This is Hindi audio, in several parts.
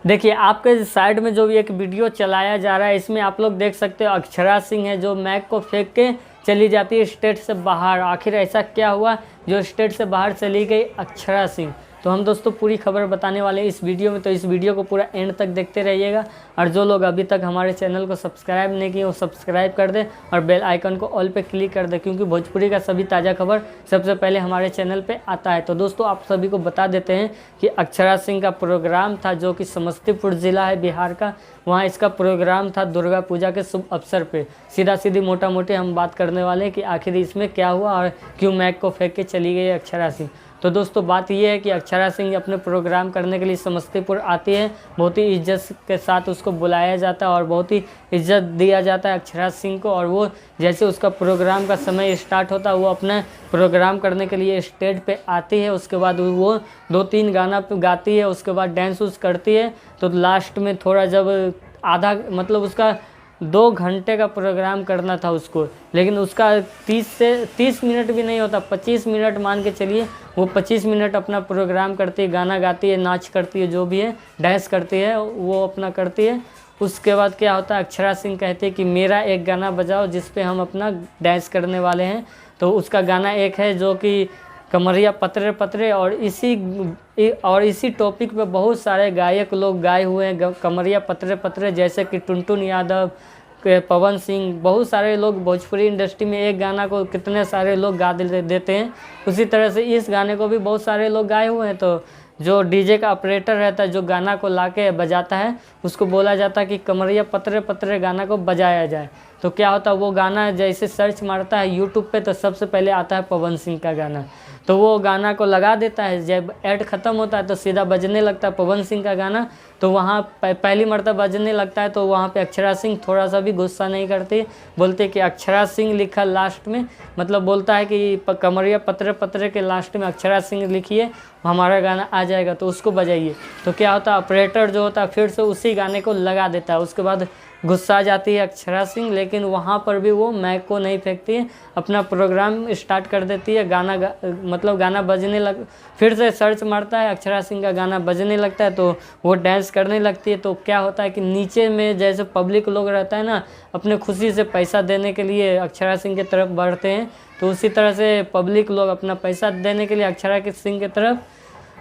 देखिए आपके साइड में जो भी एक वीडियो चलाया जा रहा है, इसमें आप लोग देख सकते हो अक्षरा सिंह है जो मैक को फेंक के चली जाती है स्टेट से बाहर। आखिर ऐसा क्या हुआ जो स्टेट से बाहर चली गई अक्षरा सिंह? तो हम दोस्तों पूरी खबर बताने वाले हैं इस वीडियो में, तो इस वीडियो को पूरा एंड तक देखते रहिएगा। और जो लोग अभी तक हमारे चैनल को सब्सक्राइब नहीं किए वो सब्सक्राइब कर दें और बेल आइकन को ऑल पे क्लिक कर दें, क्योंकि भोजपुरी का सभी ताज़ा खबर सबसे पहले हमारे चैनल पे आता है। तो दोस्तों आप सभी को बता देते हैं कि अक्षरा सिंह का प्रोग्राम था जो कि समस्तीपुर ज़िला है बिहार का, वहाँ इसका प्रोग्राम था दुर्गा पूजा के शुभ अवसर पे। सीधा सीधी मोटा मोटी हम बात करने वाले हैं कि आखिर इसमें क्या हुआ और क्यों मैक को फेंक के चली गई अक्षरा सिंह। तो दोस्तों बात यह है कि अक्षरा सिंह अपने प्रोग्राम करने के लिए समस्तीपुर आती है, बहुत ही इज्जत के साथ उसको बुलाया जाता है और बहुत ही इज्जत दिया जाता है अक्षरा सिंह को। और वो जैसे उसका प्रोग्राम का समय स्टार्ट होता है वो अपना प्रोग्राम करने के लिए स्टेज पे आती है। उसके बाद वो 2-3 गाना गाती है, उसके बाद डांस उस करती है। तो लास्ट में थोड़ा जब आधा मतलब उसका 2 घंटे का प्रोग्राम करना था उसको, लेकिन उसका 30 मिनट भी नहीं होता, 25 मिनट मान के चलिए। वो 25 मिनट अपना प्रोग्राम करती है, गाना गाती है, नाच करती है, जो भी है डांस करती है वो अपना करती है। उसके बाद क्या होता है, अक्षरा सिंह कहती है कि मेरा एक गाना बजाओ जिस पे हम अपना डांस करने वाले हैं। तो उसका गाना एक है जो कि कमरिया पतरे पतरे, और इसी टॉपिक पे बहुत सारे गायक लोग गाए हुए हैं कमरिया पतरे पतरे, जैसे कि टुनटुन यादव, पवन सिंह, बहुत सारे लोग भोजपुरी इंडस्ट्री में एक गाना को कितने सारे लोग गा देते हैं। उसी तरह से इस गाने को भी बहुत सारे लोग गाए हुए हैं। तो जो डीजे का ऑपरेटर रहता है जो गाना को लाके बजाता है उसको बोला जाता है कि कमरिया पतरे पतरे गाना को बजाया जाए। तो क्या होता है, वो गाना जैसे सर्च मारता है यूट्यूब पे तो सबसे पहले आता है पवन सिंह का गाना। तो वो गाना को लगा देता है, जब ऐड ख़त्म होता है तो सीधा बजने लगता है पवन सिंह का गाना। तो वहाँ पहली मरतबा बजने लगता है तो वहाँ पे अक्षरा सिंह थोड़ा सा भी गुस्सा नहीं करती, बोलते कि अक्षरा सिंह लिखा लास्ट में, मतलब बोलता है कि कमरिया पतरे पतरे के लास्ट में अक्षरा सिंह लिखिए, हमारा गाना आ जाएगा तो उसको बजाइए। तो क्या होता है, ऑपरेटर जो होता है फिर से उसी गाने को लगा देता है। उसके बाद गुस्सा आ जाती है अक्षरा सिंह, लेकिन वहाँ पर भी वो मैक को नहीं फेंकती है, अपना प्रोग्राम स्टार्ट कर देती है। मतलब गाना बजने फिर से सर्च मारता है, अक्षरा सिंह का गाना बजने लगता है तो वो डांस करने लगती है। तो क्या होता है कि नीचे में जैसे पब्लिक लोग रहता है ना, अपने खुशी से पैसा देने के लिए अक्षरा सिंह की तरफ बढ़ते हैं, तो उसी तरह से पब्लिक लोग अपना पैसा देने के लिए अक्षरा सिंह की तरफ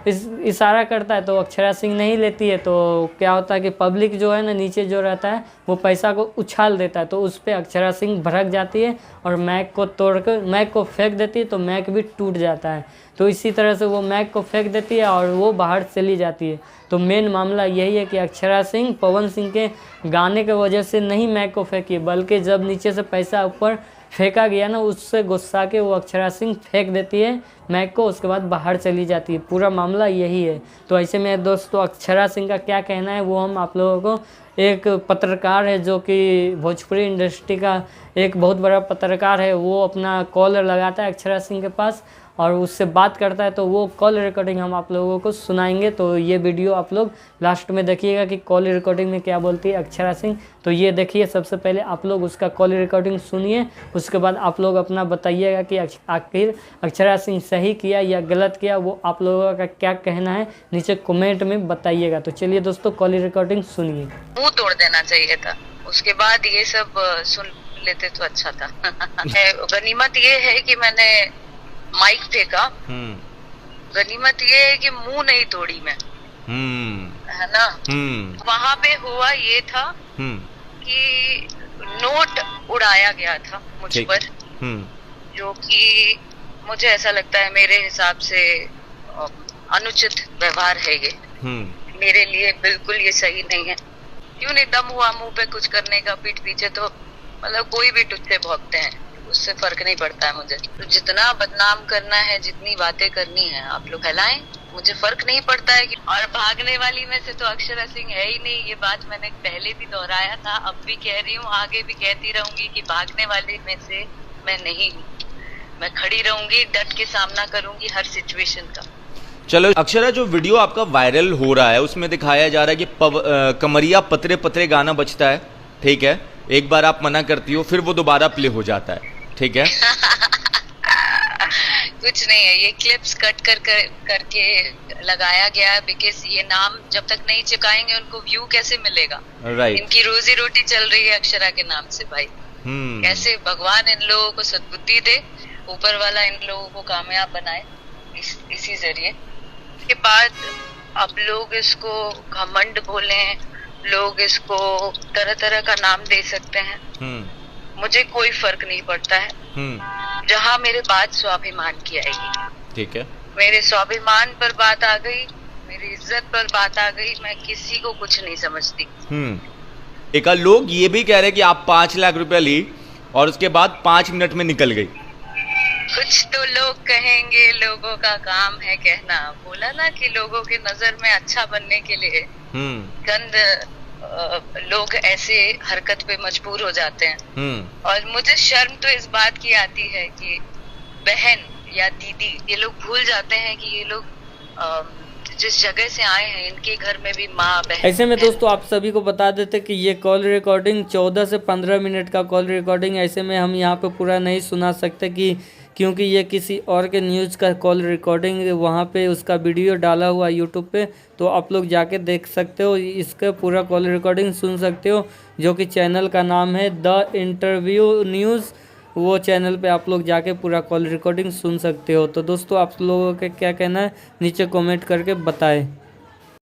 इशारा करता है, तो अक्षरा सिंह नहीं लेती है। तो क्या होता है कि पब्लिक जो है ना नीचे जो रहता है वो पैसा को उछाल देता है, तो उस पर अक्षरा सिंह भड़क जाती है और मैक को तोड़कर मैक को फेंक देती है, तो मैक भी टूट जाता है। तो इसी तरह से वो मैक को फेंक देती है और वो बाहर चली जाती है। तो मेन मामला यही है कि अक्षरा सिंह पवन सिंह के गाने की वजह से नहीं मैक को फेंकी, बल्कि जब नीचे से पैसा ऊपर फेंका गया ना, उससे गुस्सा के वो अक्षरा सिंह फेंक देती है मैक को, उसके बाद बाहर चली जाती है। पूरा मामला यही है। तो ऐसे में दोस्तों अक्षरा सिंह का क्या कहना है वो हम आप लोगों को, एक पत्रकार है जो कि भोजपुरी इंडस्ट्री का एक बहुत बड़ा पत्रकार है, वो अपना कॉल लगाता है अक्षरा सिंह के पास और उससे बात करता है। तो वो कॉल रिकॉर्डिंग हम आप लोगों को सुनाएंगे। तो ये वीडियो आप लोग लास्ट में देखिएगा कि कॉल रिकॉर्डिंग में क्या बोलती है अक्षरा सिंह। तो ये देखिए, सबसे पहले आप लोग उसका कॉल रिकॉर्डिंग सुनिए, उसके बाद आप लोग अपना बताइएगा कि आखिर अक्षरा सिंह सही किया या गलत किया, वो आप लोगों का क्या कहना है नीचे कमेंट में बताइएगा। तो चलिए दोस्तों कॉल रिकॉर्डिंग सुनिए। मुंह तोड़ देना चाहिए था, उसके बाद ये सब सुन लेते तो अच्छा था। गनीमत ये है कि मैंने माइक फेंका, गनीमत ये है कि मुंह नहीं तोड़ी मैं, है ना। वहाँ पे हुआ ये था कि नोट उड़ाया गया था मुझ पर, जो कि मुझे ऐसा लगता है मेरे हिसाब से अनुचित व्यवहार है ये। मेरे लिए बिल्कुल ये सही नहीं है। क्यों नहीं, दम हुआ मुंह पे कुछ करने का पीठ पीछे, तो मतलब कोई भी टुच्चे भौंकते हैं, उससे फर्क नहीं पड़ता है मुझे। तो जितना बदनाम करना है, जितनी बातें करनी है आप लोग फैलाएं, मुझे फर्क नहीं पड़ता है। और भागने वाली में से तो अक्षरा सिंह है ही नहीं, ये बात मैंने पहले भी दोहराया था, अब भी कह रही हूँ, आगे भी कहती रहूंगी कि भागने वाले में से मैं नहीं हूँ। मैं खड़ी रहूंगी, डट के सामना करूंगी हर सिचुएशन का। चलो अक्षरा, जो वीडियो आपका वायरल हो रहा है उसमें दिखाया जा रहा है कि कमरिया पतरे पतरे गाना बजता है, ठीक है, एक बार आप मना करती हो फिर वो दोबारा प्ले हो जाता है, ठीक है। कुछ नहीं है, ये क्लिप्स कट करके लगाया गया है, बिकॉज ये नाम जब तक नहीं चिपकाएंगे उनको व्यू कैसे मिलेगा। राइट। इनकी रोजी रोटी चल रही है अक्षरा के नाम से भाई। कैसे भगवान इन लोगों को सद्बुद्धि दे, ऊपर वाला इन लोगों को कामयाब बनाए इसी जरिए। के बाद अब लोग इसको घमंड बोले, लोग इसको तरह तरह का नाम दे सकते हैं, मुझे कोई फर्क नहीं पड़ता है। जहाँ मेरे बात स्वाभिमान की आएगी, ठीक है, मेरे स्वाभिमान पर बात आ गई, मेरी इज्जत पर बात आ गई, मैं किसी को कुछ नहीं समझती। एक लोग ये भी कह रहे हैं कि आप 5 लाख रुपया ली और उसके बाद 5 मिनट में निकल गई। कुछ तो लोग कहेंगे, लोगों का काम है कहना। बोला ना कि लोगों की नजर में अच्छा बनने के लिए गंद लोग ऐसे हरकत पे मजबूर हो जाते हैं। और मुझे शर्म तो इस बात की आती है कि बहन या दीदी, ये लोग भूल जाते हैं कि ये लोग जिस जगह से आए हैं इनके घर में भी माँ बहन। ऐसे में दोस्तों आप सभी को बता देते कि ये कॉल रिकॉर्डिंग 14 से 15 मिनट का कॉल रिकॉर्डिंग, ऐसे में हम यहाँ पे पूरा नहीं सुना सकते क्योंकि ये किसी और के न्यूज़ का कॉल रिकॉर्डिंग, वहाँ पे उसका वीडियो डाला हुआ यूट्यूब पे, तो आप लोग जाके देख सकते हो, इसका पूरा कॉल रिकॉर्डिंग सुन सकते हो, जो कि चैनल का नाम है द इंटरव्यू न्यूज़। वो चैनल पे आप लोग जाके पूरा कॉल रिकॉर्डिंग सुन सकते हो। तो दोस्तों आप लोगों का क्या कहना है नीचे कमेंट करके बताएं।